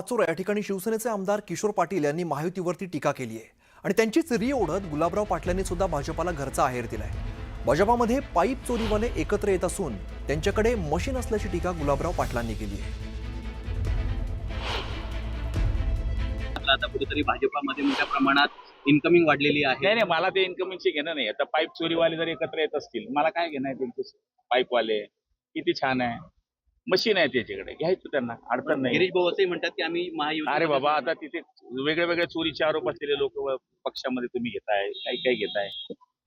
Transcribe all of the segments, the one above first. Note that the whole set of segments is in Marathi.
पाचोरा या ठिकाणी शिवसेनेचे आमदार किशोर पाटील यांनी महायुतीवरती टीका केली आहे आणि त्यांचीच री ओढत गुलाबराव पाटलांनी सुद्धा भाजपाला घरचा आहेर दिलाय। भाजपामध्ये पाईप चोरीवाले एकत्र येत असून त्यांच्याकडे मशीन असल्याची टीका गुलाबराव पाटलांनी केली आहे। आता कुठेतरी भाजपामध्ये मोठ्या प्रमाणात इन्कमिंग वाढलेली आहे। नाही, मला ते इन्कमिंगची घेणं नाही। आता पाईप चोरीवाले जर एकत्र येत असतील, मला काय घेणं आहे त्यांचे? पाईपवाले किती छान आहे, मशीन आहे त्याच्याकडे, घ्यायचं त्यांना, अडचण नाही। गिरीश भाऊ असंही म्हणतात की आम्ही महायुती। अरे बाबा, आता तिथे वेगळे वेगळे चोरीचे आरोप असलेले लोक पक्षामध्ये तुम्ही घेताय, काही घेताय।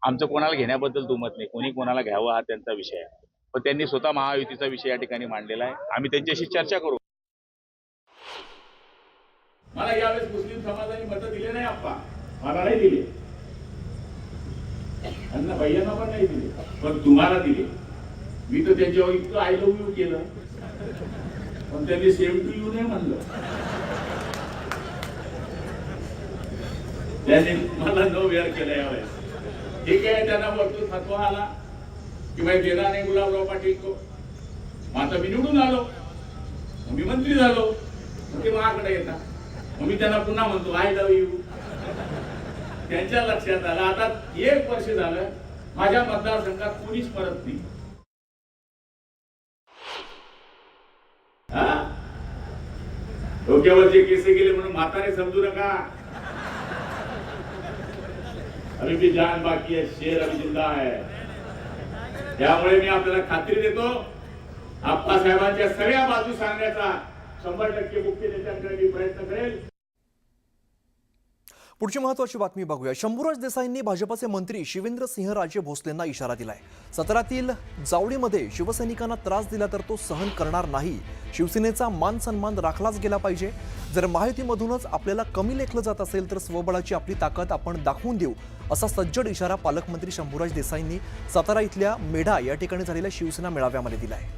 आमचं कोणाला घेण्याबद्दल दुमत नाही, कोणी कोणाला घ्यावं हा त्यांचा विषय आहे। पण त्यांनी स्वतः महायुतीचा विषय या ठिकाणी मांडलेला आहे, आम्ही त्यांच्याशी चर्चा करू। मला यावेळेस मुस्लिम समाजाने मतं दिले नाही, आप्पा मला नाही दिले, त्यांना भैयांना पण नाही दिले, पण तुम्हाला दिले। मी तर त्यांच्यावर इतकं आय लव्ह यू केलं, पण त्यांनी सेम टू यू नाही म्हणलं। त्यांनी मला नो वेअर केलं यावेळेस। ठीक आहे, त्यांना वरतून फतवा आला की भाई देणार नाही गुलाबराव पाटील को। आता मी निवडून आलो, मी मंत्री झालो, ते माझ्याकडे येतात, मी त्यांना पुन्हा म्हणतो आय लव्ह यू। त्यांच्या लक्षात आलं, आता 1 वर्ष झालं माझ्या मतदारसंघात कोणीच परत नाही। डोक्यावरचे केस गेले म्हणून म्हातारे समजू नका, अभी भी जान बाकी है, शेर अभी जिंदा है। त्यामुळे मी आपल्याला खात्री देतो, आप्पासाहेबांच्या सगळ्या बाजू सांगण्याचा 100% मुख्य नेत्यांकडे मी प्रयत्न करेल। पुढची महत्त्वाची बातमी बघूया। शंभूराज देसाईंनी भाजपचे मंत्री शिवेंद्रसिंहराजे भोसलेंना इशारा दिलाय। सत्रातील जावडीमध्ये शिवसैनिकांना त्रास दिला तर तो सहन करणार नाही। शिवसेनेचा मान सन्मान राखलाच गेला पाहिजे। जर महायुतीमधूनच आपल्याला कमी लेखलं जात असेल तर स्वबळाची आपली ताकद आपण दाखवून देऊ, असा सज्जड इशारा पालकमंत्री शंभूराज देसाईंनी सातारा इथल्या मेढा या ठिकाणी झालेल्या शिवसेना मेळाव्यामध्ये दिलाय।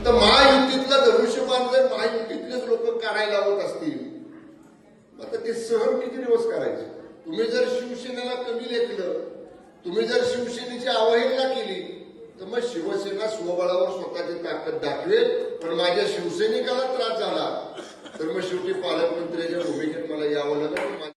तर महायुतीतलं धनुष्यबाण जर महायुतीतलेच लोक काढायला होत असतील, आता ते सहन किती दिवस करायचे? तुम्ही जर शिवसेनेला कमी लेखलं, तुम्ही जर शिवसेनेची अवहेलना केली, तर मग शिवसेना स्वबळावर स्वतःची ताकद दाखवेल। पण माझ्या शिवसैनिकाला त्रास झाला तर मग शेवटी पालकमंत्र्याच्या भूमिकेत मला यावं लागेल।